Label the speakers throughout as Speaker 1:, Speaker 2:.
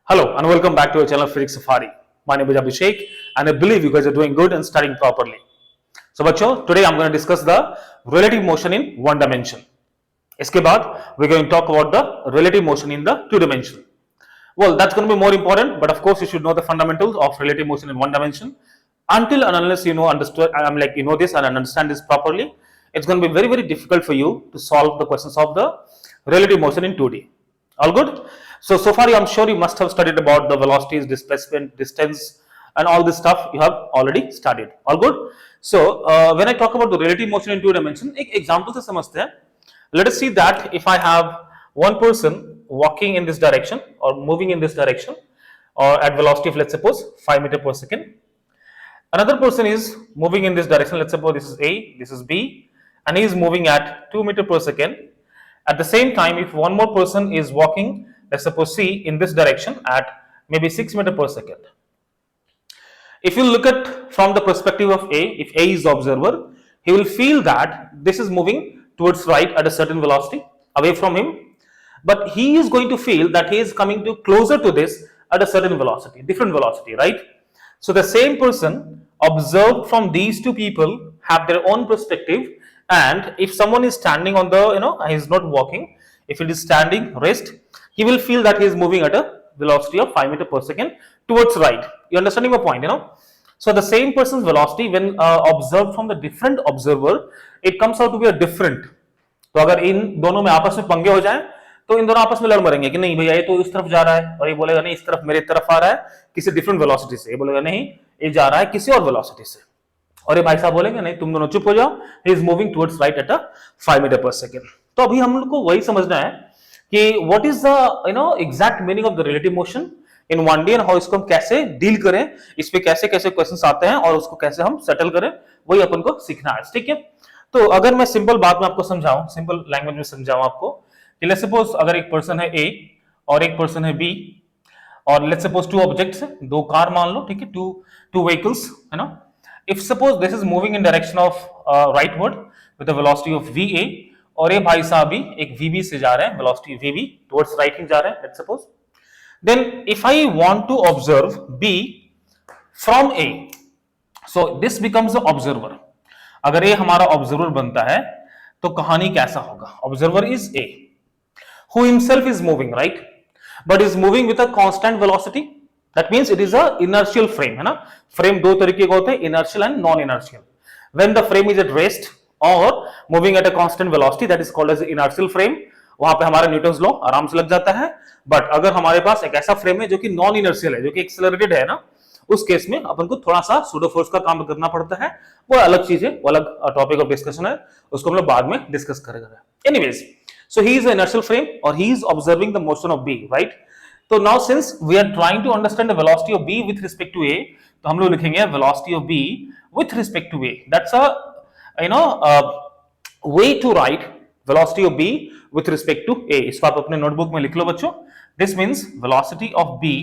Speaker 1: Hello and welcome back to our channel Physics Safari. My name is Abhishek and I believe you guys are doing good and studying properly. So बच्चों, today I'm going to discuss the relative motion in one dimension. इसके बाद we're going to talk about the relative motion in the two dimension. Well, that's going to be more important, but of course you should know the fundamentals of relative motion in one dimension. Until and unless you know this and understand this properly, it's going to be very difficult for you to solve the questions of the relative motion in 2D. All good? So far I'm sure you must have studied about the velocities, displacement, distance and all this stuff you have already studied. All good? So when I talk about the relative motion in two dimension, एक example से समझते हैं. Let us see that if I have one person walking in this direction or moving in this direction or at velocity of let's suppose 5 meter per second. Another person is moving in this direction, let's suppose this is A, this is B and he is moving at 2 meter per second. At the same time, if one more person is walking, let's suppose C, in this direction at maybe 6 meter per second. If you look at from the perspective of A, if A is the observer, he will feel that this is moving towards right at a certain velocity away from him, but he is going to feel that he is coming to closer to this at a certain velocity, different velocity, right? So the same person observed from these two people have their own perspective. And if someone is standing on the, he is not walking, if it is standing rest, he will feel that he is moving at a velocity of 5 meter per second towards right. You understanding my point, So the same person's velocity when observed from the different observer, it comes out to be a different. तो अगर इन दोनों में आपस में पंगे हो जाएं, तो इन दोनों आपस में लड़ मरेंगे कि नहीं भैया ये तो इस तरफ जा रहा है और ये बोलेगा नहीं इस तरफ मेरे तरफ आ रहा है किसी डिफरेंट वेलोसिटी से, ये बोलेगा नहीं ये जा रहा है किसी और वेलोसिटी से, और ये भाई साहब बोलेंगे नहीं तुम दोनों चुप हो जाओ, he is moving towards right at a 5 metre per second. तो अभी हम लोग को वही समझना है कि what is the exact meaning of the relative motion in 1D and how इसको हम कैसे डील करें, इस पे कैसे कैसे क्वेश्चंस आते हैं और उसको कैसे हम सेटल करें, वही अपन को सीखना है. ठीक है, तो अगर मैं सिंपल बात में आपको समझाऊं, सिंपल लैंग्वेज में समझाऊं आपको, लेट्स सपोज अगर एक पर्सन है ए और एक पर्सन है बी और लेट्स सपोज टू ऑब्जेक्ट्स है, दो कार मान लो, ठीक है, टू व्हीकल्स है ना. If suppose this is moving in direction of rightward with a velocity of VA और ये भाई साहब भी एक VB से जा रहे हैं, velocity VB towards right hand जा रहे हैं, let's suppose. Then if I want to observe B from A, so this becomes the observer. अगर ये हमारा observer बनता है तो कहानी कैसा होगा? Observer is A, who himself is moving, right? But is moving with a constant velocity. That means it is a inertial frame, है ना. फ्रेम दो तरीके का होते हैं, inertial and non-inertial. When the frame is at rest or moving at a constant velocity, that is called as inertial frame. वहां पे हमारा न्यूटन्स लॉ आराम से लग जाता है. बट अगर हमारे पास एक ऐसा फ्रेम है जो कि नॉन इनर्शियल है, जो कि एक्सेलरेटेड है ना, उस केस में अपन को थोड़ा सा सूडो फोर्स का काम करना पड़ता है. वो अलग चीज है, वो अलग टॉपिक ऑफ डिस्कशन है, उसको हम लोग बाद में डिस्कस करेंगे. Anyways, so he is inertial frame और he is observing the motion of B, right. तो now since we are trying to understand the velocity of B with respect to A, तो हम लोग लिखेंगे velocity of B with respect to A. That's a way to write velocity of B with respect to A. इसको आप अपने notebook में लिख लो बच्चों. This means velocity of B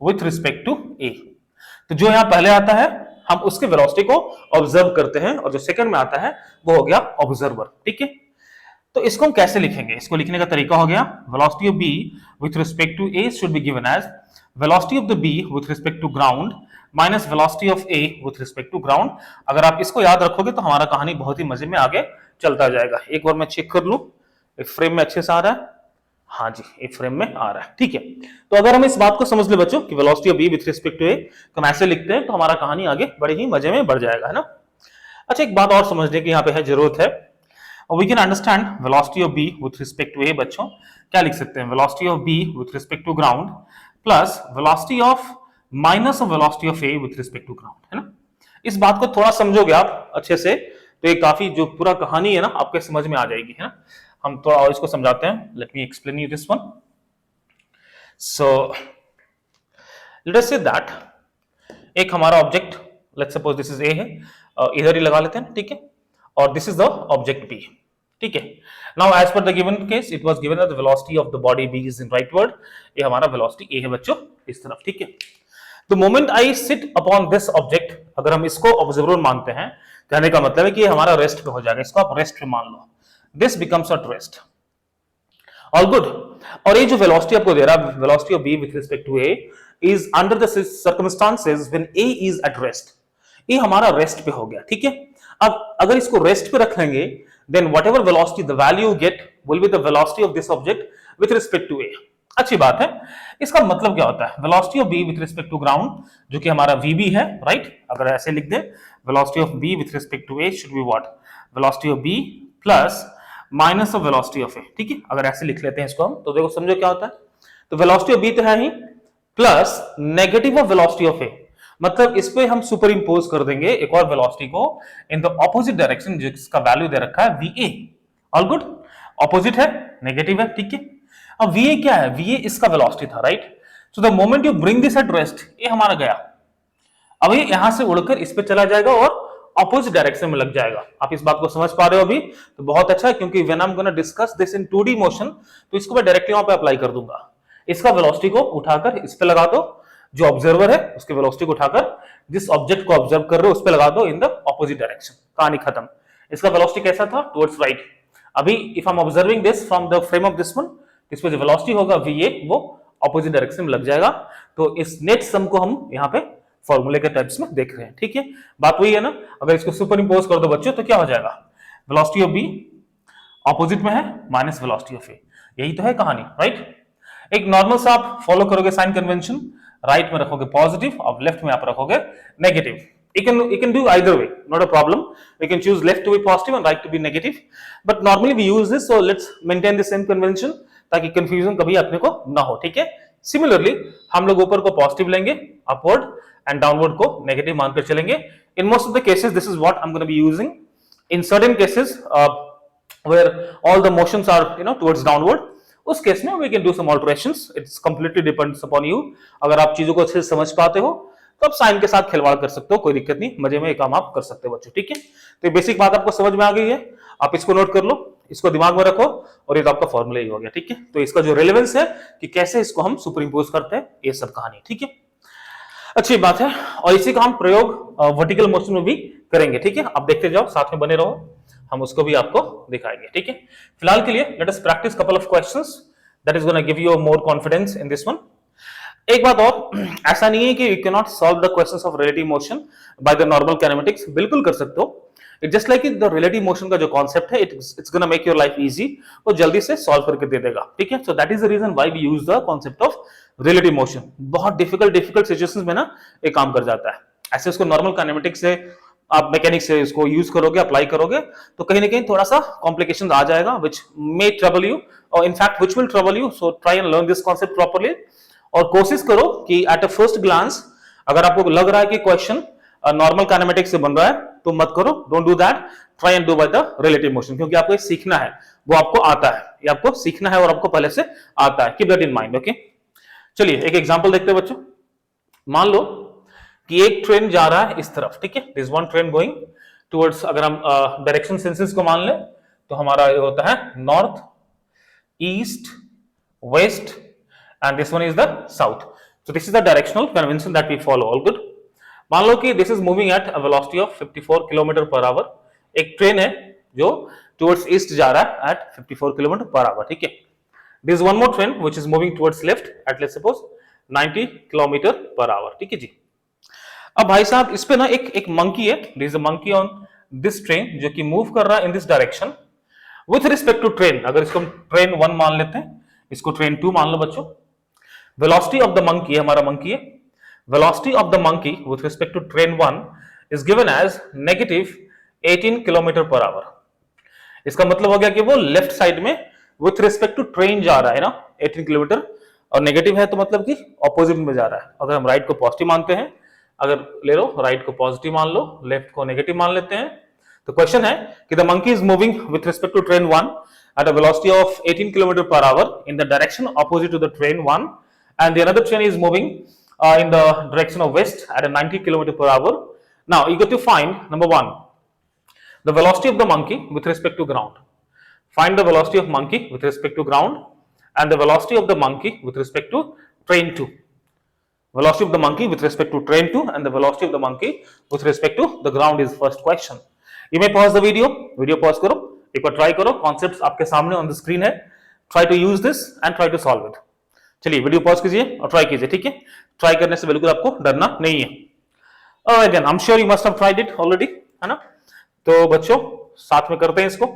Speaker 1: with respect to A. तो जो यहां पहले आता है हम उसके वेलोसिटी को ऑब्जर्व करते हैं और जो सेकंड में आता है वो हो गया ऑब्जर्वर. ठीक है, तो इसको हम कैसे लिखेंगे? इसको लिखने का तरीका हो गया velocity of B with respect to A should be given as velocity of the B with respect to ground minus velocity of A with respect to ground. अगर आप इसको याद रखोगे तो हमारा कहानी बहुत ही मजे में आगे चलता जाएगा. एक बार मैं चेक कर लूं एक फ्रेम में अच्छे से आ रहा है. हाँ जी, एक फ्रेम में आ रहा है. ठीक है, तो अगर हम इस बात को समझ ले बच्चों कि velocity of B with respect to A तो हम ऐसे लिखते हैं तो हमारा कहानी आगे बड़े ही मजे में बढ़ जाएगा, है ना. अच्छा, एक बात और समझने की यहाँ पे है जरूरत है. We can understand velocity of B with respect to A. बच्चों क्या लिख सकते हैं? velocity of B with respect to ground plus velocity of minus of velocity of A with respect to ground, है ना. इस बात को थोड़ा समझोगे आप अच्छे से तो ये काफी जो पूरा कहानी है ना आपके समझ में आ जाएगी, है ना. हम थोड़ा और इसको समझाते हैं. Let me explain you this one. So let us say that एक हमारा object let's suppose this is A है, इधर ही लगा लेते हैं, ठीक है, और this is the object B. ठीक है, now as per the given case it was given that the velocity of the body B is in rightward. ये हमारा वेलोसिटी ए है बच्चों इस तरफ. ठीक है, the moment I sit upon this object, अगर हम इसको ऑब्जर्वर मानते हैं, कहने का मतलब है कि ये हमारा रेस्ट पे हो जाएगा. इसको आप रेस्ट पे मान लो. This becomes a rest all good. और ये जो वेलोसिटी आपको दे रहा है, velocity of B with respect to A is under the circumstances when A is at rest. ये हमारा रेस्ट पे हो गया, ठीक है। अब अगर इसको रेस्ट पे रख लेंगे then whatever velocity the value you get will be the velocity of this object with respect to A. अच्छी बात है। इसका मतलब क्या होता है, velocity of B with respect to ground जो कि हमारा वीबी है, राइट। अगर ऐसे लिख दे velocity of B with respect to A should be what, velocity of B plus minus of velocity of A, ठीक है। अगर ऐसे लिख लेते हैं इसको हम, तो देखो समझो क्या होता है। तो वेलोसिटी ऑफ बी तो है ही, plus negative of velocity of A, मतलब इस पे हम सुपर इंपोज कर देंगे एक और वेलोसिटी को इन द ऑपोजिट डायरेक्शन जिसका वैल्यू दे रखा है V A. All good. Opposite है, नेगेटिव है, ठीक है। अब वी ए क्या है, वी ए इसका वेलोसिटी था, right. So the moment you bring this eight rest, ये हमारा गया, अब ये यहां से उड़कर इस पे चला जाएगा और ऑपोजिट डायरेक्शन में लग जाएगा। आप इस बात को समझ पा रहे हो अभी, तो बहुत अच्छा है, क्योंकि when I am gonna discuss this in 2D motion तो इसको मैं डायरेक्टली वहां पे अप्लाई कर दूंगा। इसका वेलोसिटी को उठाकर इस पे लगा दो, जो ऑब्जर्वर है उसके वेलोसिटी को उठाकर जिस ऑब्जेक्ट को ऑब्जर्व कर रहे हो उस पे लगा दो इन द ऑपोजिट डायरेक्शन, कहानी खत्म। इसका वेलोसिटी कैसा था, टुवर्ड्स राइट। अभी if I am observing this from the frame of this one, इस पे जो वेलोसिटी होगा वी ए वो ऑपोजिट डायरेक्शन में लग जाएगा। तो इस नेट सम को हम यहाँ पे फॉर्मूले के टाइप्स में देख रहे हैं, ठीक है। बात वही है ना, अगर इसको सुपर इंपोज कर दो बच्चों तो क्या हो जाएगा, वेलोसिटी ऑफ बी ऑपोजिट में है माइनस वेलोसिटी ऑफ ए, यही तो है कहानी, राइट। एक नॉर्मल सा आप फॉलो करोगे साइन कन्वेंशन, राइट में रखोगे पॉजिटिव और लेफ्ट में आप रखोगे negative. You can do either way, not a problem. We can choose left to be positive and right to be negative. But normally we use this, so let's maintain the same convention ताकि confusion कभी अपने को ना हो, ठीक है। Similarly, हम लोग ऊपर को पॉजिटिव लेंगे, upward and downward को नेगेटिव मानकर चलेंगे। In most of the cases, this is what I'm going to be using. In certain cases, where all the motions are, towards downward, उस केस में we can do some alterations. It's completely depends upon you. अगर आप चीजों को अच्छे से समझ पाते हो तो आप साइन के साथ खिलवाड़ कर सकते हो, कोई दिक्कत नहीं, मजे में ये काम आप कर सकते हो बच्चों, ठीक है। तो ये बेसिक बात आपको समझ में आ गई है, आप इसको नोट कर लो, इसको दिमाग में रखो, और ये तो आपका फॉर्मूला ही हो गया, ठीक है। तो इसका जो रेलेवेंस है कि कैसे इसको हम सुपर इंपोज करते हैं, ये सब कहानी, ठीक है। अच्छी बात है, और इसी का हम प्रयोग वर्टिकल मोशन में भी करेंगे, ठीक है। आप देखते जाओ, साथ में बने रहो, हम उसको भी आपको दिखाएंगे, ठीक है। फिलहाल के लिए let us practice couple of questions that is gonna give you more confidence in this one. एक बात और, ऐसा नहीं है कि you can not solve the questions of relative motion by the normal kinematics, बिल्कुल कर सकते हो। It just like the relative motion का जो कॉन्सेप्ट है, it's gonna make your life easy, वो जल्दी से सॉल्व करके दे देगा, ठीक है। So that is the reason why we use the concept of relative motion. बहुत डिफिकल्ट सिचुएशंस में ना ये काम कर जाता है। ऐसे उसको नॉर्मल काइनेमेटिक्स से आप मैकेनिक्स से इसको यूज करोगे, अप्लाई करोगे, तो कहीं ना कहीं थोड़ा सा कॉम्प्लिकेशन आ जाएगा, विच मे ट्रबल यू, और in fact which will trouble you. So try and learn this concept properly, और कोशिश करो कि एट अ फर्स्ट ग्लांस अगर आपको लग रहा है कि क्वेश्चन नॉर्मल काइनेमेटिक्स से बन रहा है तो मत करो, don't do that, try and do by the relative motion, क्योंकि आपको सीखना है, वो आपको आता है, ये आपको सीखना है और आपको पहले से आता है, keep that in mind, okay. चलिए एक एग्जांपल देखते हैं बच्चों। मान लो कि एक ट्रेन जा रहा है इस तरफ, ठीक है, this one train going towards, अगर हम डायरेक्शन सेंसेस को मान ले तो हमारा ये होता है north, east, west, and this one is the south. So this is the directional convention that we follow. All good. मान लो कि this is moving at a velocity of 54 km per hour. एक ट्रेन है जो towards east जा रहा है at 54 km per hour, ठीक है। There is one more train which is moving towards left at let's suppose 90 km per hour, ठीक है जी। अब भाई साहब इस पे ना एक मंकी है, there is a monkey on this train जो कि मूव कर रहा है in this direction with respect to train। अगर इसको हम ट्रेन 1 मान लेते हैं, इसको ट्रेन 2 मान लो बच्चों। Velocity of the monkey, हमारा monkey है, velocity of the monkey with respect to train 1 is given as negative 18 km per hour। इसका मतलब हो गया कि वो लेफ्ट साइड में with respect to train जा रहा है ना 18 किलोमीटर, और नेगेटिव है तो मतलब कि ऑपोजिट में जा रहा है। अगर हम राइट को पॉजिटिव मानते हैं, अगर ले लो राइट को पॉजिटिव मान लो, लेफ्ट को नेगेटिव मान लेते हैं, तो क्वेश्चन है कि the monkey is moving with respect to train 1 at a velocity of 18 km per hour in the direction opposite to the train 1, and the another train is moving in the direction of west at a 90 km per hour. Now you got to find number 1 the velocity of the monkey with respect to ground. Find the velocity of monkey with respect to ground and the velocity of the monkey with respect to train 2. Velocity of the monkey with respect to train 2 and the velocity of the monkey with respect to the ground is first question. You may pause the video pause करो, एक बार try करो, concepts आपके सामने on the screen है, try to use this and try to solve it. चलिए video pause कीजिए और try कीजिए, ठीक है। ट्राई करने से बिल्कुल आपको डरना नहीं है। Again I am sure you must have tried it already, है ना। तो बच्चों साथ में करते हैं इसको।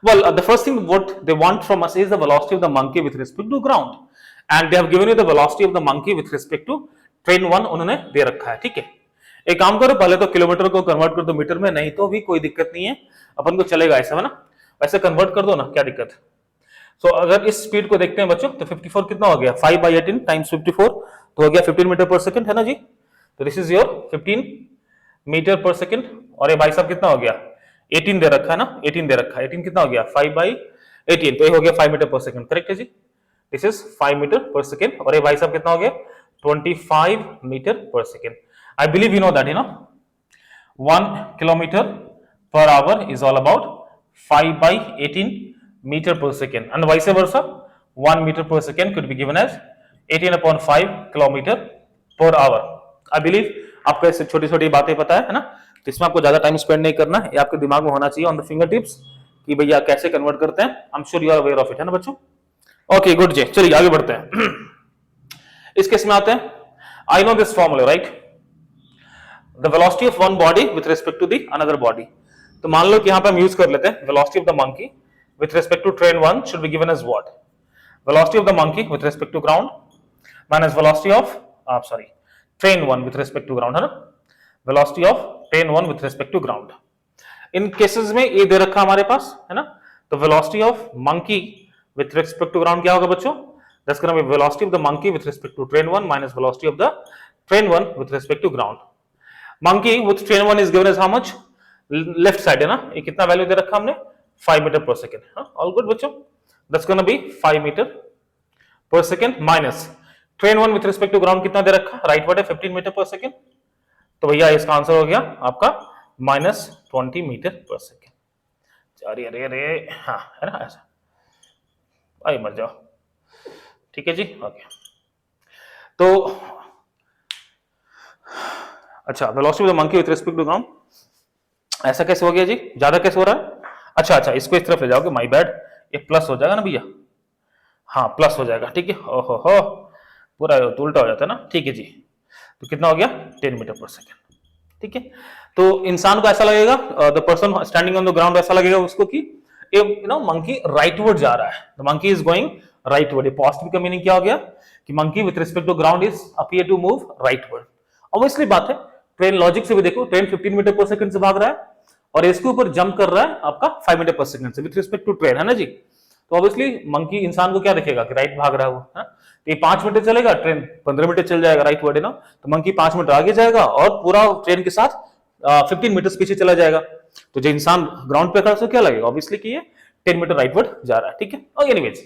Speaker 1: Well, the first thing what they want from us is the velocity of the monkey with respect to ground, and they have given you the velocity of the monkey with respect to train 1 उन्होंने दे रखा है, ठीक है। एक काम करो, पहले तो किलोमीटर को कन्वर्ट कर दो मीटर में, नहीं तो भी कोई दिक्कत नहीं है, अपन को चलेगा ऐसा, है ना। वैसे कन्वर्ट कर दो ना, क्या दिक्कत है। सो अगर इस स्पीड को देखते हैं बच्चों, तो 54 कितना हो गया, 5/18 टाइम्स 54 तो हो गया 15 मीटर पर सेकंड, है ना जी। तो this is your 15 metre per second. और ये भाई साहब कितना हो गया, 18 दे रखा है ना, 18 दे रखा है, 18 कितना हो गया 5/18, तो ये हो गया 5 मीटर पर सेकंड, करेक्ट है जी। This is 5 metre per second. और ये भाई साहब कितना हो गया 25 metre per second. I believe you know that, you know 1 kilometre per hour is all about 5/18 metre per second, and vice versa 1 metre per second could be given as 18/5 kilometre per hour. I believe आपको ऐसे छोटी छोटी बातें पता है ना, तो इसमें आपको ज्यादा टाइम स्पेंड नहीं करना है, ये आपके दिमाग में होना चाहिए ऑन द फिंगर टिप्स कि भैया कैसे कन्वर्ट करते हैं। I am sure you are aware of it, है ना बच्चों। ओके गुड जी, चलिए आगे बढ़ते हैं। इस केस में आते हैं, I know this formula right, the velocity of one body with respect to the another body. तो मान लो कि यहां पे हम यूज कर लेते हैं velocity of the monkey with respect to train 1 should be given as what, velocity of the monkey with respect to ground minus velocity of train 1 with respect to ground, है ना, velocity of train 1 with respect to ground. इन cases में ये दे रखा हमारे पास, है ना। तो वेलोसिटी ऑफ मंकी विथ रिस्पेक्ट टू ग्राउंड क्या होगा बच्चों, that's gonna be velocity of the monkey with respect to train 1 minus velocity of the train 1 with respect to ground. Monkey with train 1 is given as how much, left side है ना, ये कितना value दे रखा हमने 5 metre per second. All good बच्चों, that's gonna be 5 metre per second minus train 1 with respect to ground कितना दे रखा, राइट वर्ड है 15 मीटर पर सेकंड। तो भैया इसका आंसर हो गया आपका -20 मीटर पर सेकेंड। अरे अरे अरे हाँ, है ना ऐसा, आई मर जाओ, ठीक है जी। ओके तो अच्छा, velocity of the monkey with respect to ground ऐसा कैसे हो गया जी, ज्यादा कैसे हो रहा है। अच्छा अच्छा, इसको इस तरफ ले जाओगे, माय बैड, ये प्लस हो जाएगा ना भैया, हाँ प्लस हो जाएगा, ठीक है। ओहो हो, पूरा उल्टा हो जाता है ना, ठीक है जी। तो कितना हो गया 10 मीटर पर सेकेंड, ठीक है। तो इंसान को ऐसा लगेगा, the person standing on the ground ऐसा लगेगा उसको कि यू नो मंकी राइटवर्ड जा रहा है, the monkey is going rightward. Positive का मीनिंग क्या हो गया कि monkey with respect to ground is appear to move rightward. Obviously बात है, ट्रेन लॉजिक से भी देखो, ट्रेन 15 मीटर पर सेकंड से भाग रहा है और इसके ऊपर जंप कर रहा है आपका 5 मीटर पर सेकंड से विथ रिस्पेक्ट टू ट्रेन, है ना जी। तो ऑब्वियसली मंकी इंसान को क्या दिखेगा कि राइट भाग रहा है वो, है। तो ये 5 मीटर चलेगा, ट्रेन 15 मीटर चल जाएगा, राइट वर्ड है ना। तो मंकी 5 मीटर आगे जाएगा और पूरा ट्रेन के साथ 15 मीटर पीछे चला जाएगा। तो जो इंसान ग्राउंड पे खड़ा है क्या लगेगा, ऑब्वियसली कि ये 10 मीटर राइटवर्ड जा रहा है, ठीक है। और anyways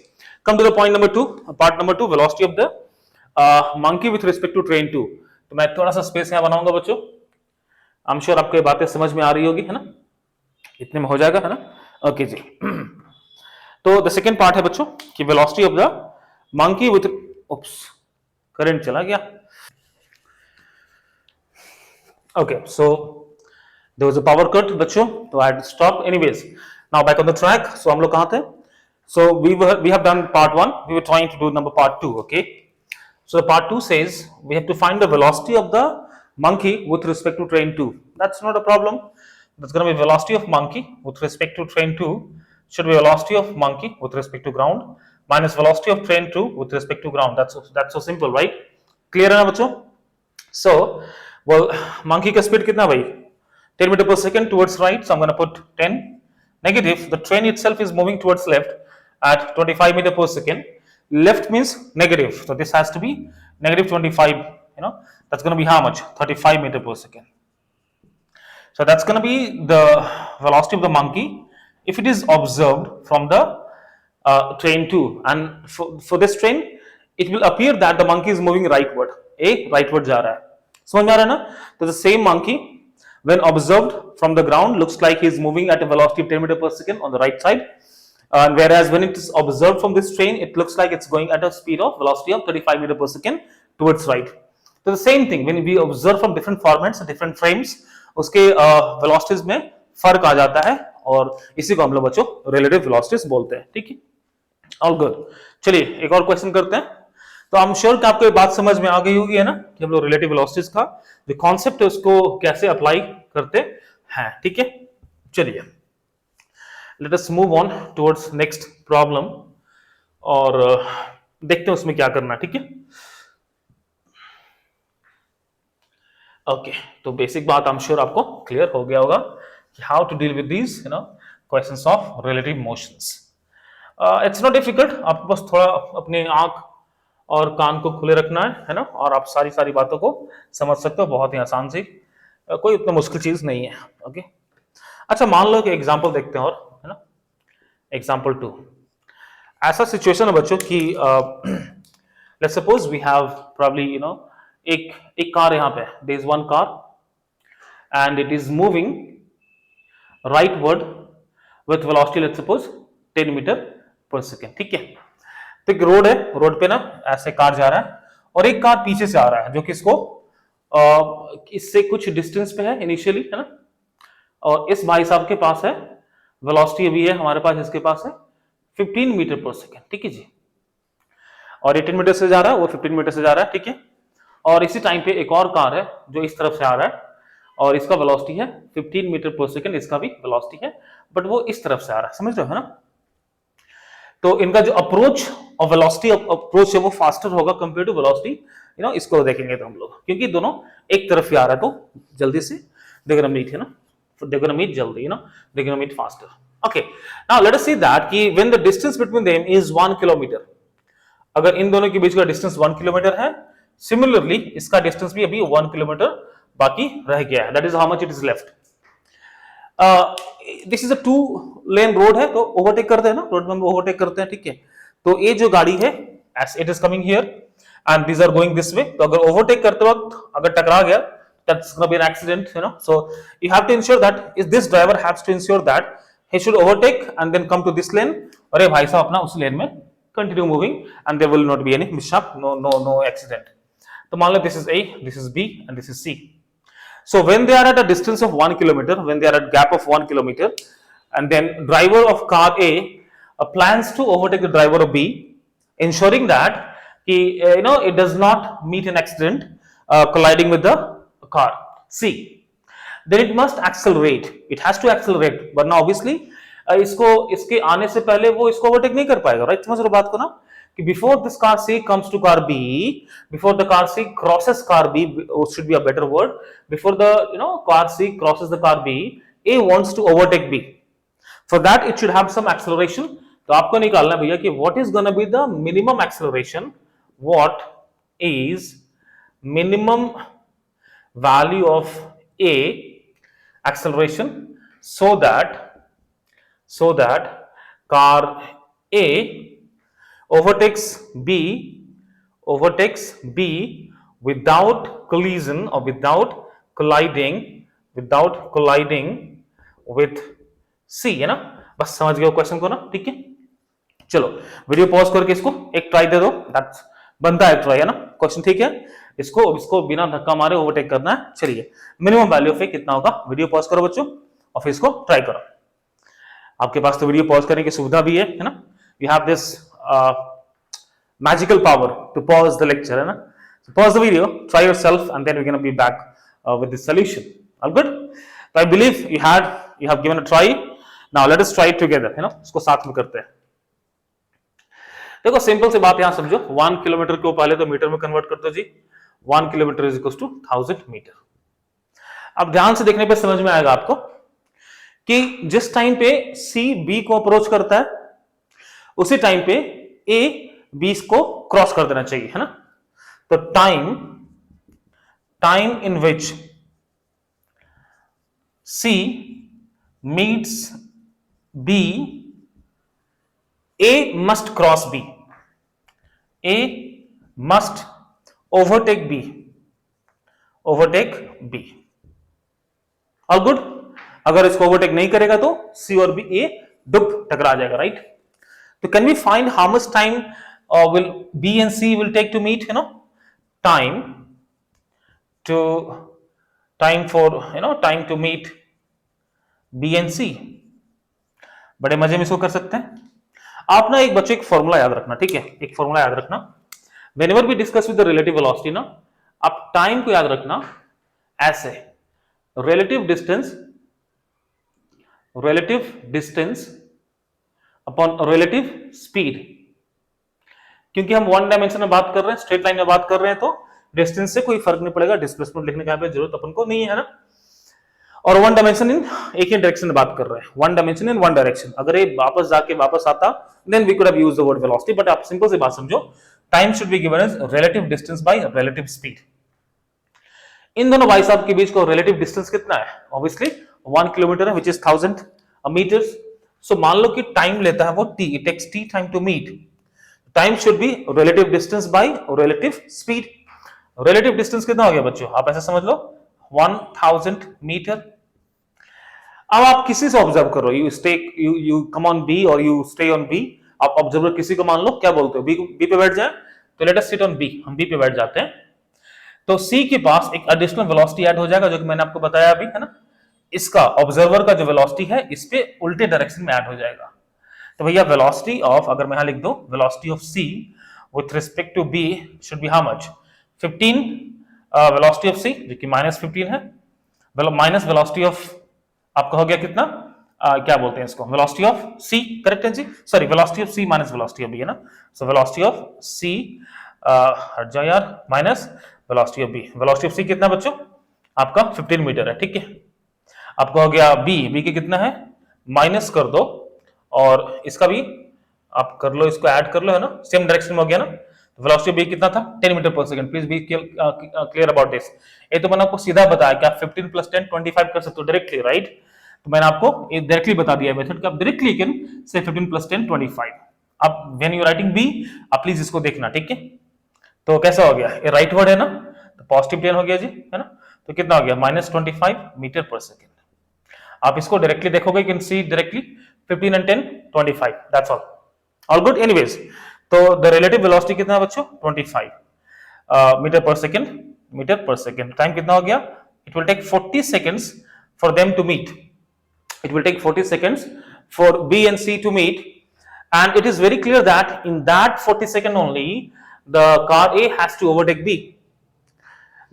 Speaker 1: come to the point number 2, part number 2, velocity of the monkey with respect to train 2। तो मैं थोड़ा सा स्पेस यहां बनाऊंगा बच्चों, आई एम श्योर आपको ये बातें समझ में आ रही होगी, है ना, इतने में हो जाएगा, है ना। ओके जी। तो द सेकेंड पार्ट है बच्चों कि velocity of the monkey with, oops current चला गया। Okay, so there was a power cut बच्चों, तो I had to stop. Anyways, now back on the track. So हम लोग कहाँ थे? So we have done part 1. We were trying to do number part 2. Okay. So part 2 says we have to find the velocity of the monkey with respect to train 2. That's not a problem. That's going to be velocity of monkey with respect to train 2 should be velocity of monkey with respect to ground minus velocity of train 2 with respect to ground. That's so simple, right? Clear है ना बच्चों? So well, monkey का speed कितना भाई 10 meter per second towards right, so I'm going to put 10. Negative, the train itself is moving towards left at 25 meter per second. Left means negative, so this has to be negative 25, you know, that's going to be how much, 35 meter per second. So that's going to be the velocity of the monkey if it is observed from the train 2, and for this train it will appear that the monkey is moving rightward, rightward जा रहा है, समझ में आ रहा है ना। तो the same monkey when observed from the ground looks like he is moving at a velocity of 10 meter per second on the right side, and whereas when it is observed from this train it looks like it's going at a speed of velocity of 35 meter per second towards right. So the same thing when we observe from different formats different frames, उसके velocities में फर्क आ जाता है और इसी को हम लोग बच्चों relative velocities बोलते हैं, ठीक है। All good. चलिए एक और क्वेश्चन करते हैं। तो आई एम श्योर कि आपको ये बात समझ में आ गई होगी है ना कि हम लोग रिलेटिव वेलोसिटीज का जो कॉन्सेप्ट है उसको कैसे अप्लाई करते हैं। ठीक है, चलिए let us move on towards next problem और देखते हैं उसमें क्या करना है। ठीक है, ओके तो बेसिक बात आई एम श्योर आपको क्लियर हो गया होगा कि how to deal with these questions of relative motions. It's not difficult, आपको बस थोड़ा अपने आंख और कान को खुले रखना है ना, और आप सारी सारी बातों को समझ सकते हो बहुत ही आसान सी, कोई उतना मुश्किल चीज नहीं है। ओके अच्छा मान लो कि एग्जांपल देखते हैं और है ना, एग्जांपल 2 ऐसा सिचुएशन है बच्चों कि let's suppose we have probably एक एक कार यहाँ पे, there is one car and it is moving rightward with velocity let's suppose 10 metre per second. ठीक है, तो एक रोड है, रोड पे ना ऐसे कार जा रहा है और एक कार पीछे से आ रहा है जो कि इसको इससे कुछ डिस्टेंस पे है इनिशियली है ना, और इस भाई साहब के पास है वेलोसिटी अभी है हमारे पास, इसके पास है 15 मीटर पर सेकेंड। ठीक है जी, और 18 मीटर से जा रहा है, वो 15 मीटर से जा रहा है। ठीक है, और इसी टाइम पे एक और कार है जो इस तरफ से आ रहा है और इसका वेलोसिटी है 15 मीटर पर सेकेंड, इसका भी वेलोसिटी है बट वो इस तरफ से आ रहा है, समझ रहे हो है ना। तो इनका जो अप्रोच और वेलोसिटी अप्रोच है वो फास्टर होगा कंपेयर टू वेलोसिटी इसको देखेंगे तो हम लोग, क्योंकि दोनों एक तरफ ही आ रहा है तो जल्दी से they're gonna meet है ना, they're gonna meet जल्दी they're gonna meet faster. Okay, now let us see that कि when the distance between them is 1 kilometer, अगर इन दोनों के बीच का डिस्टेंस 1 किलोमीटर है, सिमिलरली इसका डिस्टेंस भी अभी 1 किलोमीटर बाकी रह गया है, that is how much it is left. This is a 2 lane road है, तो ओवरटेक करते हैं ना, रोड में हम ओवरटेक करते हैं। ठीक है, तो ये जो गाड़ी है as it is coming here and these are going this way, तो अगर ओवरटेक करते वक्त अगर टकरा गया that's going to be an accident so you have to ensure that is this driver has to ensure that he should overtake and then come to this lane और ये भाई साहब अपना उस लेन में continue moving and there will not be any mishap, no accident. तो मान लो this is A, this is B and this is C. So when they are at a distance of 1 kilometer, when they are at gap of 1 kilometer, and then driver of car A plans to overtake the driver of B, ensuring that it does not meet an accident colliding with the car C, then it must accelerate, it has to accelerate, वरना obviously इसके आने से पहले वो इसको overtake नहीं कर पाएगा, राइट। समझ रहे हो बात को ना, कि before this car C comes to car B, before the car C crosses car B, should be a better word, before the car C crosses the car B, A wants to overtake B, for that it should have some acceleration. तो आपको निकालना भैया कि what is gonna be the minimum acceleration, what is minimum value of A acceleration so that car A overtakes B without collision or without colliding with C, है ना। बस समझ गए क्वेश्चन को ना, ठीक है। चलो वीडियो पॉज करके इसको एक ट्राई दे दो, दैट्स बनता है ट्राई है ना क्वेश्चन, ठीक है। इसको बिना धक्का मारे ओवरटेक करना है। चलिए मिनिमम वैल्यू ऑफ ए कितना होगा, वीडियो पॉज करो बच्चों और फिर इसको ट्राई करो। आपके पास तो वीडियो पॉज करने की सुविधा भी है ना, you have this magical power to pause the lecture, है ना। Pause the video, try yourself and then we can be back with the solution. All good, तो I believe you have given a try, now let us try together, है ना। इसको साथ में करते हैं। देखो सिंपल सी बात यहां समझो, 1 किलोमीटर को पहले तो मीटर में कन्वर्ट करते हो जी, 1 kilometre is equal to 1000 metre. अब ध्यान से देखने पे समझ में आएगा आपको कि जिस टाइम पे सी बी को अप्रोच करता है उसी टाइम पे ए बी को क्रॉस कर देना चाहिए, है ना। तो time in which C meets B, A must cross B, A must overtake B, all good. अगर इसको ओवरटेक नहीं करेगा तो C और B A डुब टकरा जाएगा, राइट। तो can we find how much time will B and C will take to meet, time to meet B and C। बड़े मजे में इसको कर सकते हैं। आप ना एक बच्चे एक फॉर्मूला याद रखना, ठीक है, एक फॉर्मूला याद रखना, whenever we discuss with the relative velocity ना, आप टाइम को याद रखना ऐसे, relative distance upon relative speed. क्योंकि हम वन डायमेंशन में बात कर रहे हैं, स्ट्रेट लाइन में बात कर रहे हैं, तो डिस्टेंस से कोई फर्क नहीं पड़ेगा, डिस्प्लेसमेंट लिखने की जरूरत अपन को नहीं है ना। और वन डायमेंशन इन एक ही डायरेक्शन में बात कर रहे हैं, one dimension in one direction. अगर ये वापस जाके वापस आता then we could have used the word velocity, but आप सिंपल सी बात समझो, time should be given as relative distance by relative speed. इन दोनों भाई साहब के बीच को रिलेटिव डिस्टेंस कितना है, ऑब्वियसली 1 किलोमीटर है, व्हिच इज 1000 मीटर्स। सो मान लो कि टाइम लेता है वो t, it takes t time to meet, time should be relative distance by relative speed. Relative distance कितना हो गया बच्चों, आप ऐसे समझ लो 1000 मीटर। अब आप किसी से ऑब्जर्व करो, यू कम ऑन बी और यू स्टे ऑन बी, आप ऑब्जर्वर किसी को मान लो, क्या बोलते हो, बी पे बैठ जाए, तो let us sit on B, हम बी पे बैठ जाते हैं, तो सी के पास एक एडिशनल वेलोसिटी ऐड हो जाएगा, जो कि मैंने आपको बताया अभी, है ना। इसका ऑब्जर्वर का जो वेलोसिटी है इस पे उल्टे डायरेक्शन में ऐड हो जाएगा। तो भैया वेलोसिटी ऑफ, अगर मैं यहां लिख दूं velocity of C with respect to B should be how much, 15 velocity of C, जो कि -15 है, माइनस वेलोसिटी ऑफ आपका हो गया कितना, क्या बोलते हैं इसको, वेलोसिटी ऑफ सी, करेक्ट है जी, sorry velocity of C minus velocity of B, है ना। सो वेलोसिटी ऑफ सी, हट जाओ यार, minus velocity of B. Velocity of C कितना बच्चों, आपका 15 मीटर है, ठीक है। आपका हो गया बी के कितना है, माइनस कर दो, और इसका भी आप कर लो, इसको ऐड कर लो, है ना, सेम डायरेक्शन में हो गया ना। वेलोसिटी ऑफ बी कितना था, 10 metre per second. Please be clear about this. ये तो मैंने आपको सीधा बताया कि आप 15 + 10 25 कर सकते हो डायरेक्टली, राइट। तो मैंने आपको डायरेक्टली बता दिया मेथड कि आप डायरेक्टली कैन से 15 + 10 25। अब व्हेन यू राइटिंग बी, आप प्लीज इसको देखना, ठीक है। तो कैसा हो गया, ये राइट वर्ड है ना, तो पॉजिटिव 10 हो गया जी, है ना। तो कितना हो गया, -25 मीटर पर सेकंड। आप इसको डायरेक्टली देखोगे, you can see directly 15 and 10 25, that's all good. Anyways, तो द रिलेटिव वेलोसिटी कितना है बच्चों, 25 मीटर पर सेकंड। टाइम कितना हो गया, it will take 40 seconds for them to meet, it will take 40 seconds for B and C to meet, and it is very clear that in that 40 second only the car A has to overtake B.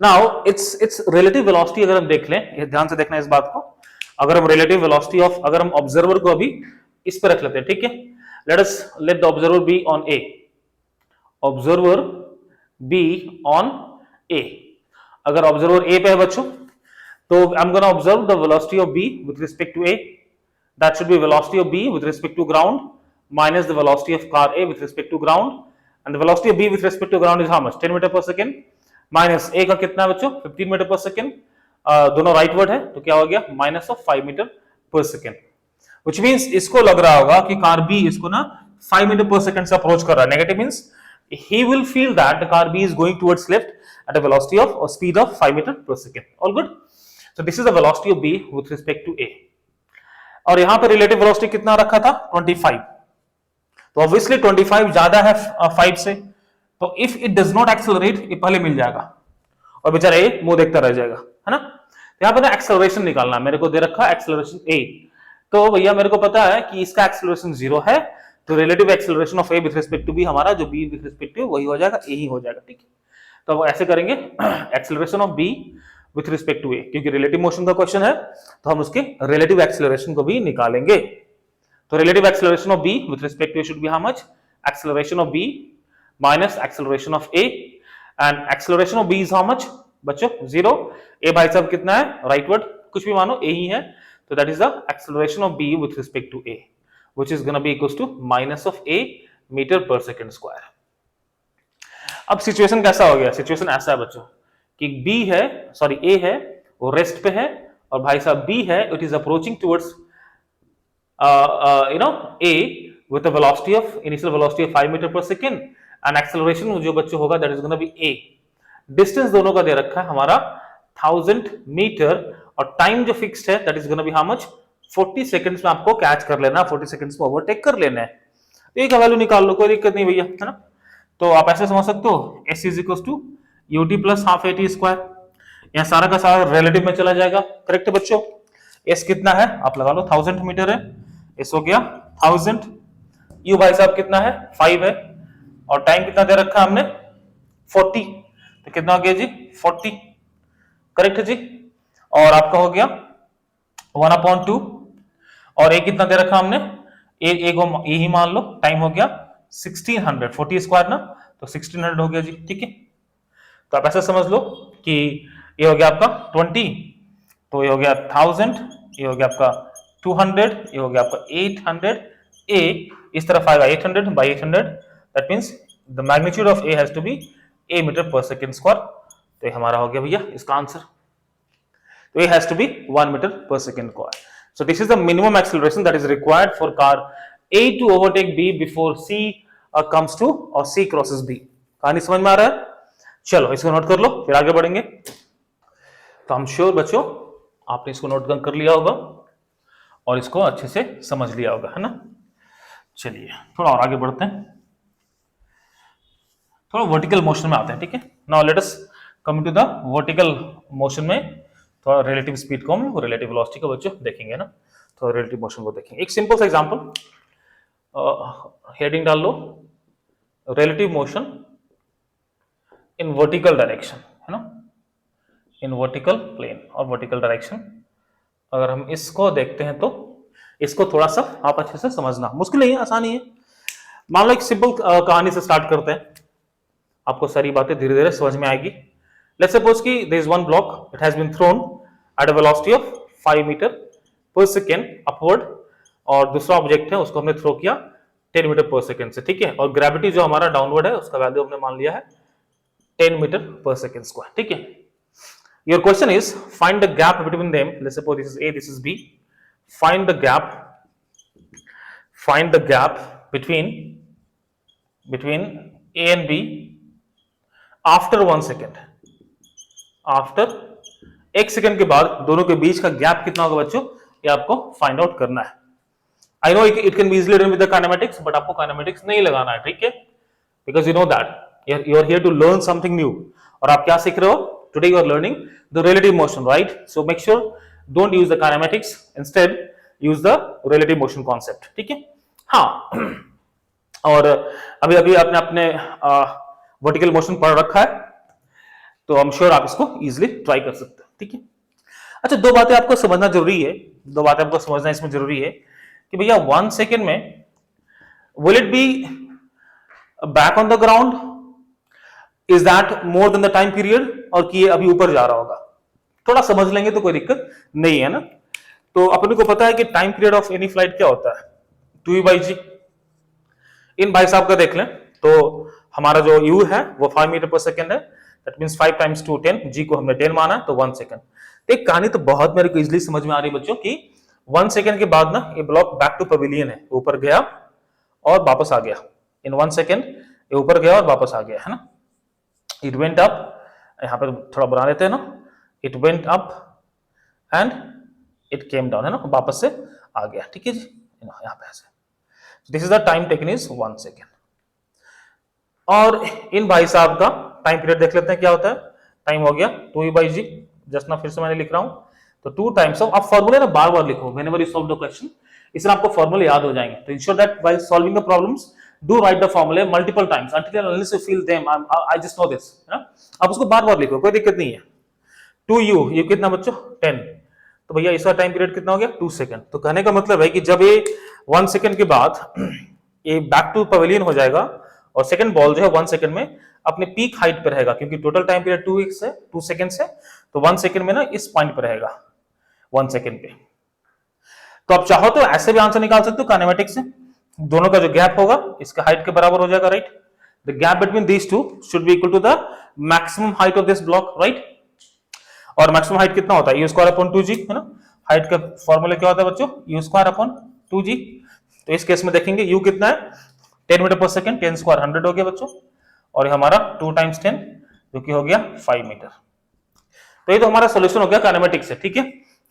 Speaker 1: Now its relative velocity अगर हम देख लें, ये ध्यान से देखना इस बात को, अगर हम relative velocity of, अगर हम ऑब्जर्वर को अभी इस पे रख लेते हैं, ठीक है, let the observer be on A, observer be on A। अगर ऑब्जर्वर A पे है बच्चों, तो I'm going to observe the velocity of B with respect to A. That should be velocity of B with respect to ground minus the velocity of car A with respect to ground, and the velocity of B with respect to ground is how much, 10 meter per second, minus A का कितना है बच्चों, 15 meter per second, दोनों right word है, तो क्या हो गया, minus of 5 metre per second, which means इसको लग रहा होगा कि कार B इसको ना 5 मीटर पर सेकेंड से अप्रोच कर रहा है। Negative means he will feel that the car B is going towards left at a velocity of or speed of 5 meter per second. All good? So this is the velocity of B with respect to A. और यहां पे relative velocity कितना रखा था, 25। तो obviously 25 ज्यादा है 5 से, तो if it does not accelerate, ये पहले मिल जाएगा और बेचारा ये मुंह देखता रह जाएगा, है ना। तो यहां पे ना एक्सेलरेशन निकालना, मेरे को दे रखा एक्सेलरेशन A, तो भैया मेरे को पता है कि इसका एक्सेलरेशन 0 है, तो relative acceleration of A with respect to B हमारा जो B विथ रिस्पेक्ट टू वही हो जाएगा, A ही हो जाएगा, ठीक है। तो अब ऐसे करेंगे, acceleration of B with respect to A, क्योंकि रिलेटिव मोशन का क्वेश्चन है, तो हम उसके रिलेटिव एक्सेलरेशन को भी निकालेंगे। तो relative acceleration of B with respect to A should be how much, acceleration of B minus acceleration of A, and acceleration of B is how much बच्चों, 0। A भाई साहब कितना है, राइट वर्ड कुछ भी मानो, A ही है, तो that is the acceleration of B with respect to A, which is going to be equals to minus of A metre per second square. अब सिचुएशन कैसा हो गया, सिचुएशन ऐसा है बच्चों कि B है, सॉरी A है, वो रेस्ट पे है, और भाई साहब B है, it is approaching towards A with a velocity of, initial velocity of 5 metre per second, and acceleration जो बच्चों होगा that is gonna be A। Distance दोनों का दे रखा है हमारा 1000 मीटर, और टाइम जो फिक्स्ड है that is gonna B how much, 40 seconds में आपको कैच कर लेना, 40 सेकंड्स में ओवरटेक कर लेना है। तो एक वैल्यू निकाल लो, कोई दिक्कत नहीं भैया, है ना। तो आप ऐसे समझ सकते हो, S is equal to ut plus half AT square, यहाँ सारा का सारा रिलेटिव में चला जाएगा, करेक्ट है बच्चों। S कितना है आप लगा लो, 1000 मीटर है, S हो गया 1000 यू भाई साहब कितना है 5 है, और टाइम कितना दे रखा है हमने 40, तो कितना हो गया जी 40, करेक्ट है जी। और आपका हो गया 1/2, और ए कितना दे रखा हमने, ए को ए ही मान लो, टाइम हो गया 1600, 40 स्क्वायर ना, तो 1600 हो गया जी, ठीक है। तो आप ऐसा समझ लो कि ये हो गया आपका 20, तो ये हो गया 1000, ये हो गया आपका 200, ये हो गया आपका 800, ए इस तरफ आएगा 800 by 800, that means the magnitude of A has to be a metre per second square. तो ये हमारा हो गया भैया इसका आंसर, तो A has to be 1 metre per second square. So this is the minimum acceleration that is required for car A to overtake B before C comes to or C crosses B। कहानी समझ में आ रहा है? चलो इसको note कर लो, फिर आगे बढ़ेंगे। तो हम श्योर बच्चों आपने इसको नोट कर लिया होगा और इसको अच्छे से समझ लिया होगा, है ना। चलिए थोड़ा और आगे बढ़ते हैं, थोड़ा वर्टिकल मोशन में आते हैं, ठीक है। Now let us come to the vertical motion में थोड़ा रिलेटिव स्पीड को हम रिलेटिव वेलोसिटी को बच्चों देखेंगे ना, तो रिलेटिव मोशन को देखेंगे। एक सिंपल सा एग्जांपल, हेडिंग डाल लो, relative motion in vertical direction, है ना, इन वर्टिकल प्लेन और वर्टिकल डायरेक्शन। अगर हम इसको देखते हैं तो इसको थोड़ा सा आप अच्छे से समझना, मुश्किल नहीं है, आसानी है। मान लो एक सिंपल कहानी से स्टार्ट करते हैं, आपको सारी बातें धीरे धीरे समझ में आएगी। Let's suppose कि there is one block, it has been thrown at a velocity of 5 meter per second upward, और दूसरा ऑब्जेक्ट है उसको हमने थ्रो किया 10 मीटर पर सेकंड से, ठीक है। और ग्रेविटी जो हमारा डाउनवर्ड है उसका वैल्यू हमने मान लिया है 10 मीटर पर सेकंड स्क्वायर, ठीक है। Your question is find the gap between them. Let's suppose this is A, this is B. Find the gap between A and B after 1 second. After 1 second के बाद दोनों के बीच का gap कितना होगा बच्चों, ये आपको फाइंड आउट करना है। I know it can be easily done with the kinematics, but आपको काइनेमेटिक्स नहीं लगाना है, ठीक है, because you know that you are here to learn something new. और आप क्या सीख रहे हो today, you are learning the relative motion, right. So make sure don't use the kinematics, instead use the relative motion concept, ठीक है। हाँ, और अभी अभी आपने अपने वर्टिकल मोशन पढ़ रखा है, तो आई एम श्योर आप इसको इजीली ट्राई कर सकते हैं, ठीक है। अच्छा, दो बातें आपको समझना जरूरी है, दो बातें आपको समझना इसमें जरूरी है कि भैया 1 सेकेंड में will it be back on the ground, is that more than the time period, और कि ये अभी ऊपर जा रहा होगा। थोड़ा समझ लेंगे तो कोई दिक्कत नहीं है ना। तो अपने को पता है कि time period of any flight क्या होता है, 2u/g। इन भाई साहब का देख लें तो हमारा जो u है वो 5 मीटर पर सेकेंड है, दैट मींस 5 × 2 10, g को हमने 10 माना तो 1 सेकंड। एक कहानी तो बहुत मेरे को इजीली समझ में आ रही है बच्चों कि 1 सेकंड के बाद ना ये ब्लॉक बैक टू पवेलियन है, ऊपर गया और वापस आ गया। इन 1 सेकंड ये ऊपर गया और वापस आ गया, है ना। इट वेंट अप, यहाँ पे थोड़ा बना लेते हैं ना, it went up and it came down, है ना, वापस से आ गया, ठीक है जी, यहाँ पे ऐसे। This is the time taken is 1 second. और इन भाई साहब का टाइम पीरियड देख लेते हैं क्या होता है। टाइम हो गया 2u/g, जस्ट ना फिर से मैंने लिख रहा हूं, तो 2 टाइम्स ऑफ, आप फॉर्मूले ना बार बार लिखो whenever you solve the question, इससे आपको फॉर्मूले याद हो जाएंगे। तो ensure that while solving the problems do write the फॉर्मूले multiple times until and unless you feel them, I just know this, है ना। आप उसको बार बार लिखो, कोई दिक्कत नहीं है। 2u, ये कितना बच्चों 10, तो भैया इसका टाइम पीरियड कितना हो गया 2 सेकंड। तो कहने का मतलब है कि जब ये 1 सेकंड के बाद ये बैक टू पवेलियन हो जाएगा और सेकंड बॉल जो है 1 सेकंड में अपने पीक हाइट पे रहेगा, क्योंकि टोटल टाइम पीरियड 2 सेकंड है, तो 1 सेकंड में ना इस पॉइंट पे रहेगा 1 सेकंड पे। तो आप चाहो तो ऐसे भी आंसर निकाल सकते हो काइनेमेटिक्स से, दोनों का जो गैप होगा इसका हाइट के बराबर हो जाएगा, right. The gap between these two should be equal to the maximum height of this block, right. और मैक्सिमम हाइट कितना होता है, u²/2g, है ना। हाइट का फॉर्मूला क्या होता है बच्चों, u²/2g। तो इस केस में देखेंगे u कितना है 10 मीटर पर सेकंड, 10 स्क्वायर 100 हो गया बच्चों, और हमारा 2 × 10 जो कि हो गया 5 मीटर। तो ये तो हमारा सॉल्यूशन हो गया काइनेमेटिक्स से, ठीक है।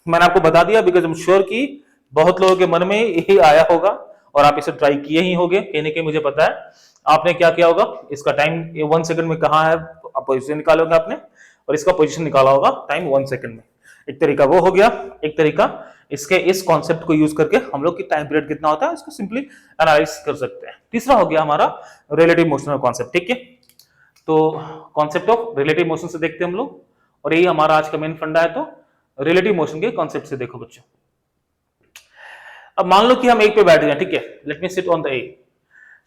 Speaker 1: मैंने आपको बता दिया बिकॉज आई एम श्योर कि बहुत लोगों के मन में यही आया होगा और आप इसे ट्राई किए ही होंगे, कहने के मुझे पता है। आपने क्या किया होगा, इसका टाइम 1 सेकंड में कहाँ है, आप पोजीशन निकालोगे आपने, और इसका पोजीशन निकाला होगा टाइम 1 सेकंड में। एक तरीका वो हो गया, एक तरीका इसके इस कॉन्सेप्ट को यूज करके हम लोग की टाइम पीरियड कितना होता है इसको सिंपली एनालाइज कर सकते हैं। तीसरा हो गया हमारा रिलेटिव मोशन का कॉन्सेप्ट, ठीक है। तो कॉन्सेप्ट ऑफ रिलेटिव मोशन से देखते हैं हम लोग, और यही हमारा आज का मेन फंडा है। तो रिलेटिव मोशन के कॉन्सेप्ट से देखो बच्चों। अब मान लो कि हम ए पे बैठ गए, ठीक है, let me sit on the A,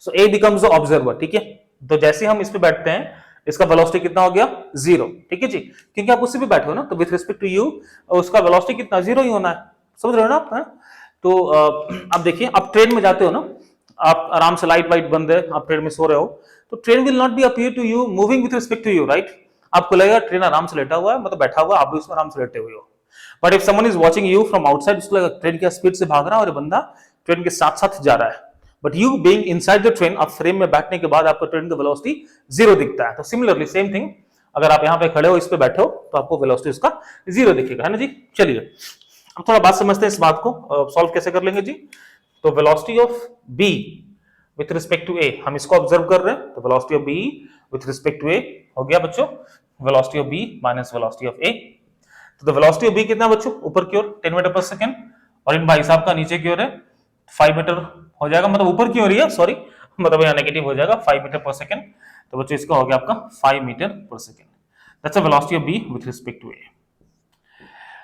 Speaker 1: so A becomes the observer, ठीक है। तो जैसे हम इस पे बैठते हैं इसका वेलोसिटी कितना हो गया, 0, ठीक है जी, क्योंकि आप उससे भी बैठे हो ना, तो विथ रिस्पेक्ट टू यू उसका वेलोसिटी कितना, 0 ही होना है, समझ रहे हो ना आप, है? तो अब देखिए, आप ट्रेन में जाते हो ना, आप आराम से लाइट वाइट बंद है, आप ट्रेन में सो रहे हो, तो train will not be appear to you moving with respect to you, right. आपको लगेगा ट्रेन आराम से लेटा हुआ है, मतलब बैठा हुआ है, आप भी उसमें आराम से लेटे हुए हो। But if someone is watching you from outside, उसको लगेगा ट्रेन की स्पीड से भाग रहा है और ये बंदा ट्रेन के साथ साथ जा रहा है। But you being inside the train, आप फ्रेम में बैठने के बाद आपको ट्रेन का वेलोसिटी 0 दिखता है। तो सिमिलरली सेम थिंग, अगर आप यहाँ पे खड़े हो, इस पे बैठे हो, तो आपको वेलोसिटी उसका 0 दिखेगा, है ना जी। चलिए अब थोड़ा बात समझते हैं, इस बात को सॉल्व कैसे कर लेंगे जी। तो velocity of B with respect to A, हम इसको ऑब्जर्व कर रहे हैं, तो velocity of B with respect to A हो गया बच्चों velocity of B minus velocity of A. तो द वेलोसिटी ऑफ बी कितना बच्चों, ऊपर की ओर 10 मीटर पर सेकंड, और इन भाई साहब का नीचे की ओर है 5 मीटर हो जाएगा, मतलब ऊपर की ओर ही है, सॉरी, मतलब यहाँ नेगेटिव हो जाएगा 5 मीटर पर सेकंड। तो बच्चों इसका हो गया आपका 5 metre per second, that's the velocity of B with respect to A.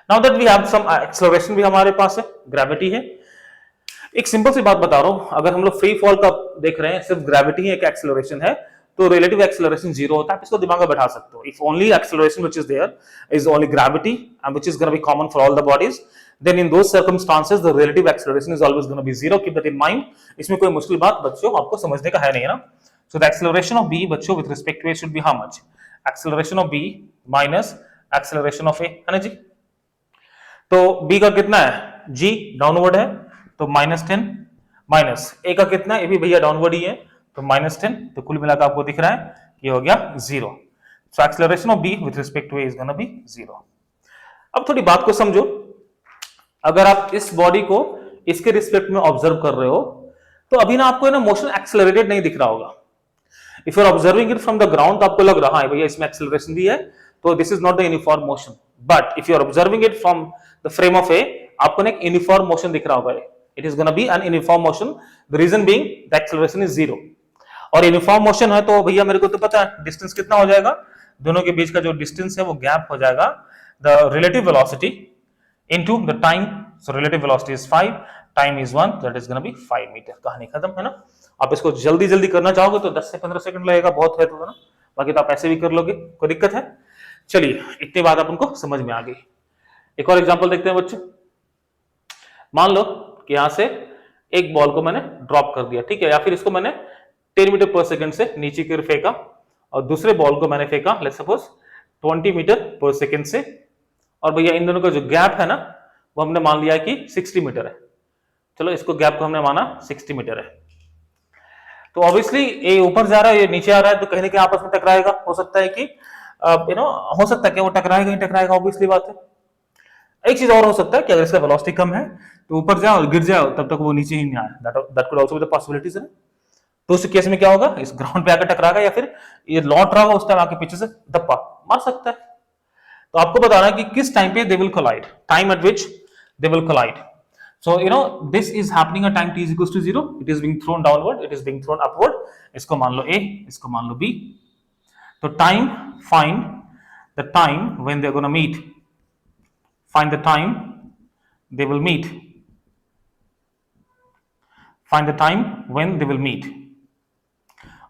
Speaker 1: Now that we have some acceleration भी हमारे पास है, ग्रेविटी है। एक सिंपल सी बात बता रहा हूं, अगर हम लोग फ्री फॉल का देख रहे हैं, सिर्फ ग्रेविटी है, एक एक्सेलरेशन है, तो रिलेटिव एक्सेलरेशन 0 होता है, आप इसको दिमाग में बैठा सकते हो। If only acceleration which is there is only gravity and which is gonna be common for all the bodies, then in those circumstances the relative acceleration is always going to be 0, keep that in mind। इसमें कोई मुश्किल बात बच्चों आपको समझने का है नहीं, है ना। so the acceleration of b बच्चों with respect to a should be how much, acceleration of b minus acceleration of a, है ना जी। तो b का कितना है, g डाउनवर्ड है, तो -10 माइनस a का कितना है, ये भी भैया डाउनवर्ड ही है, तो -10, तो कुल मिलाकर आपको दिख रहा है कि हो गया 0। so acceleration of b with respect to a is going to be 0। अब थोड़ी बात को समझो, अगर आप इस बॉडी को इसके रिस्पेक्ट में ऑब्जर्व कर रहे हो, तो अभी ना आपको ना मोशन एक्सेलरेटेड नहीं दिख रहा होगा। If you are observing it from the ground, तो आपको लग रहा है भैया इसमें एक्सेलरेशन भी है, तो this is not the uniform motion. But if you are observing it from the frame of A, आपको ना एक यूनिफॉर्म मोशन दिख रहा होगा, it is gonna be an uniform motion, the reason being the acceleration is 0। और uniform motion है तो भैया मेरे को तो पता है डिस्टेंस कितना हो जाएगा, दोनों के बीच का जो डिस्टेंस है वो गैप हो जाएगा the relative velocity into the time, so relative velocity is 5, time is 1, that is going to be 5 metre. कहानी खत्म, है ना। आप इसको जल्दी जल्दी करना चाहोगे तो 10 से 15 सेकंड लगेगा, बहुत है तो, है ना, बाकी तो आप ऐसे भी कर लोगे, कोई दिक्कत है। चलिए इतनी बात आप उनको समझ में आ गई। एक और एग्जांपल देखते हैं बच्चों। मान लो कि यहां से एक बॉल को मैंने ड्रॉप कर दिया, ठीक है, या फिर इसको मैंने 10 मीटर पर सेकंड से नीचे की ओर फेंका, और दूसरे बॉल को मैंने फेंका let's suppose 20 metre per second से, और भैया इन दोनों का जो गैप है ना, वो हमने मान लिया कि 60 मीटर है। चलो इसको गैप को हमने माना 60 मीटर है। तो ऑब्वियसली ये ऊपर जा रहा है, ये नीचे आ रहा है, तो कहीं ना कहीं आपस में टकराएगा। हो सकता है कि हो सकता है कि वो टकराएगा ही टकराएगा, ऑब्वियसली बात है। एक चीज और हो सकता है कि अगर इसका वेलोसिटी कम है तो ऊपर जाए और गिर जाए, तब तक वो नीचे ही नहीं आए, that could also be the possibilities है। तो उस केस में क्या होगा, इस ग्राउंड पे आकर टकराएगा, या फिर ये लौट रहा होगा उस टाइम आके पीछे से धप्पा मार सकता है। तो आपको बताना है कि किस टाइम पे they will collide, time at which they will collide. So you know this is happening at time t is equals to 0, it is being thrown downward, it is being thrown upward. इसको मान लो a, इसको मान लो b। तो time, find the time when they are gonna meet, find the time they will meet, find the time when they will meet.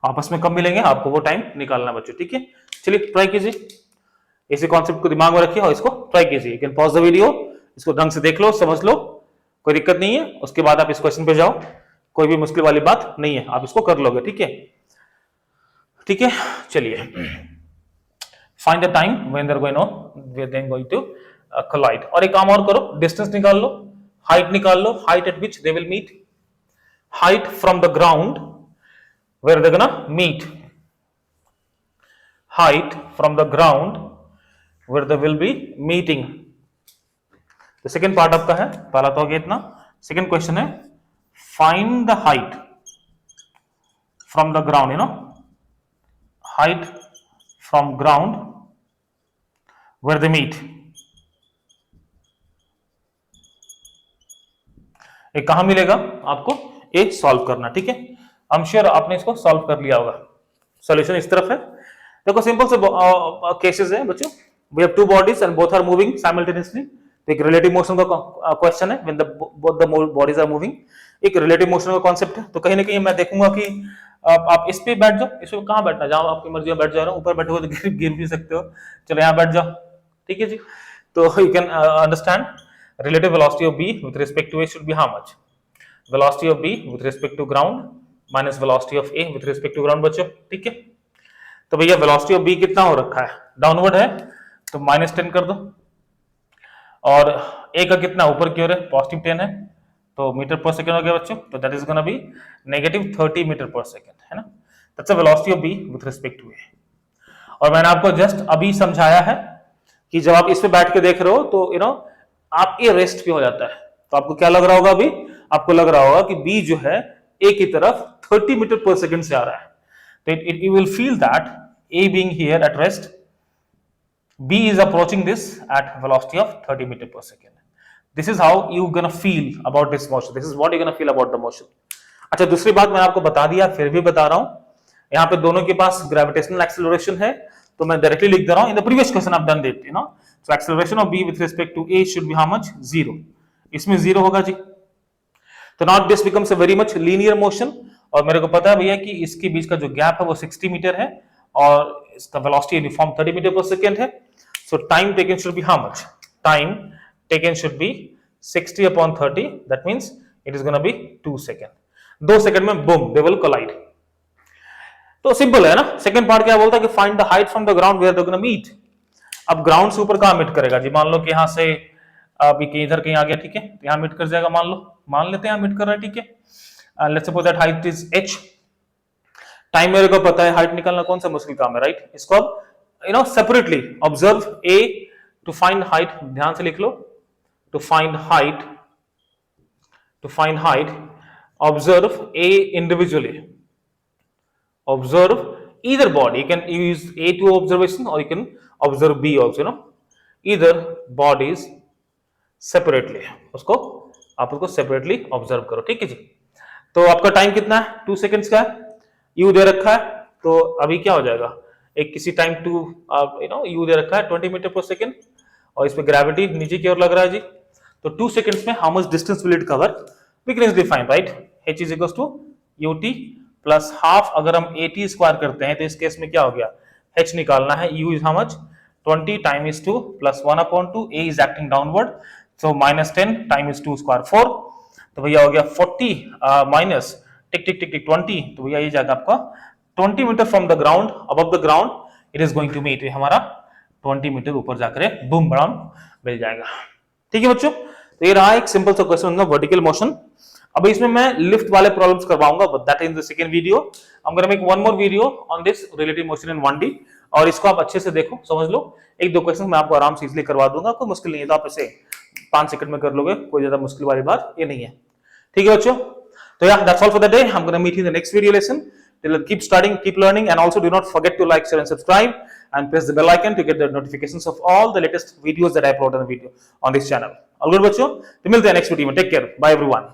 Speaker 1: आपस में कब मिलेंगे आपको वो टाइम निकालना बच्चों, ठीक है। चलिए ट्राई कीजिए, इसी कॉन्सेप्ट को दिमाग में रखिए और इसको ट्राई कीजिए। You can pause the video, इसको ढंग से देख लो, समझ लो, कोई दिक्कत नहीं है। उसके बाद आप इस क्वेश्चन पे जाओ, कोई भी मुश्किल वाली बात नहीं है, आप इसको कर लोगे, ठीक है, ठीक है। चलिए find the time when they are going to collide. और एक काम और करो, डिस्टेंस निकाल लो, हाइट निकाल लो, height at which they will meet, height from the ground where they gonna meet, height from the ground where they will be meeting। तो सेकेंड पार्ट आपका है, पहला तो हो गया इतना। सेकेंड क्वेश्चन है find the height from the ground, you know, height from ground where they meet। ये कहां मिलेगा आपको, ये सॉल्व करना, ठीक है। आई एम श्योर आपने इसको सॉल्व कर लिया होगा। सॉल्यूशन इस तरफ है, देखो सिंपल से केसेस है बच्चों। We have two bodies and both are moving simultaneously. तो एक रिलेटिव मोशन का क्वेश्चन है, when both the bodies are moving, एक रिलेटिव मोशन का कॉन्सेप्ट है। तो कहीं ना कहीं मैं देखूंगा कि आप इस पे बैठ जाओ, इसमें कहां बैठना, जहां आपकी मर्जी में बैठ जाओ ना, ऊपर बैठे हो तो गिर भी सकते हो, चलो यहाँ बैठ जाओ, ठीक है जी। तो you can understand relative velocity of B with respect to A should be how much? Velocity of B with respect to ground minus velocity of A with respect to ground बच्चों, ठीक है। तो भैया velocity of B कितना हो रखा है, downward है, तो -10 कर दो, और A का कितना ऊपर की ओर है, +10 है, तो मीटर पर सेकेंड हो गया बच्चों। तो that is gonna be -30 metre per second, है ना। That's the velocity of B with respect to A। और मैंने आपको जस्ट अभी समझाया है कि जब आप इस पे बैठ के देख रहे हो तो आप ये रेस्ट पे हो जाता है, तो आपको क्या लग रहा होगा, अभी आपको लग रहा होगा कि B जो है A की तरफ 30 मीटर पर सेकेंड से आ रहा है। तो you will feel that A being here at rest, B is approaching this at velocity of 30 meter per second. This is how you gonna feel about this motion. This is what you're gonna feel about the motion. अच्छा, दूसरी बात मैंने आपको बता दिया, फिर भी बता रहा हूं, यहाँ पे दोनों के पास ग्रेविटेशनल एक्सेलरेशन है, तो मैं डायरेक्टली लिख दे रहा हूं। In the previous question I've done it, so acceleration of B with respect to A should be how much? 0. इसमें 0 होगा जी। तो now this becomes a very much linear motion, और मेरे को पता है भैया कि इसके बीच का जो गैप है वो 60 मीटर है, और इसका velocity uniform 30 metre per second है। So time taken should be how much? Time taken should be 60 upon 30. That means it is going to be 2 seconds. 2 second में boom, they will collide. तो simple है ना। Second part क्या बोलता है कि find the height from the ground where they're going to meet. अब ground से ऊपर कहां मीट करेगा जी, मान लो कि यहां से अभी कहीं इधर कहीं आ गया, ठीक है, तो यहां मीट कर जाएगा, मान लेते हैं यहां मीट कर रहा है, ठीक है। Let's suppose that height is h। Time मेरे को पता है, हाइट निकालना कौन सा मुश्किल काम है, राइट। इसको अब separately observe A to find height, ध्यान से लिख लो, to find height observe A individually, observe either body. You can use A to observation or you can observe B also, either bodies separately, उसको आप उसको separately observe करो, ठीक है जी। तो आपका टाइम कितना है, 2 सेकंड्स का है, यू दे रखा है, तो अभी क्या हो जाएगा, एक किसी टाइम यू दे रखा है 20 मीटर पर सेकेंड, और इस पे ग्रेविटी नीचे की ओर लग रहा है जी। तो 2 सेकंड्स में how much distance will it cover, we can define, right. h is equals to ut plus half, अगर हम 80 स्क्वायर करते हैं तो इस केस में क्या हो गया, h निकालना है, u is how much 20 time is 2 plus 1/2, a is acting downward, so -10 time is 2 square 4, तो भैया हो गया 40 माइनस टिक टिक टिक टिक 20, तो भैया ये जाएगा आपका 20 metre from the ground, above the ground it is going to meet, हमारा 20 मीटर ऊपर जाकर बूम बड़ाम मिल जाएगा, ठीक है बच्चों। तो ये रहा एक सिंपल सा क्वेश्चन ऑन वर्टिकल मोशन। अब इसमें मैं लिफ्ट वाले प्रॉब्लम्स करवाऊंगा, but that in the second video. I am gonna make one more video on this relative motion in 1D, और इसको आप अच्छे से देखो, समझ लो। एक दो क्वेश्चन मैं आपको आराम से इजीली करवा दूंगा, कोई मुश्किल नहीं है, तो आप इसे 5 सेकंड में कर लोगे, कोई ज्यादा मुश्किल वाली बात ये नहीं है, ठीक है बच्चों। तो yeah, that's all for the day. I'm going to meet you in the next video lesson. Till then, keep studying, keep learning, and also do not forget to like, share, and subscribe, and press the bell icon to get the notifications of all the latest videos that I upload on this channel. All good, बच्चों? तो मिलते हैं next video में. Take care. Bye everyone.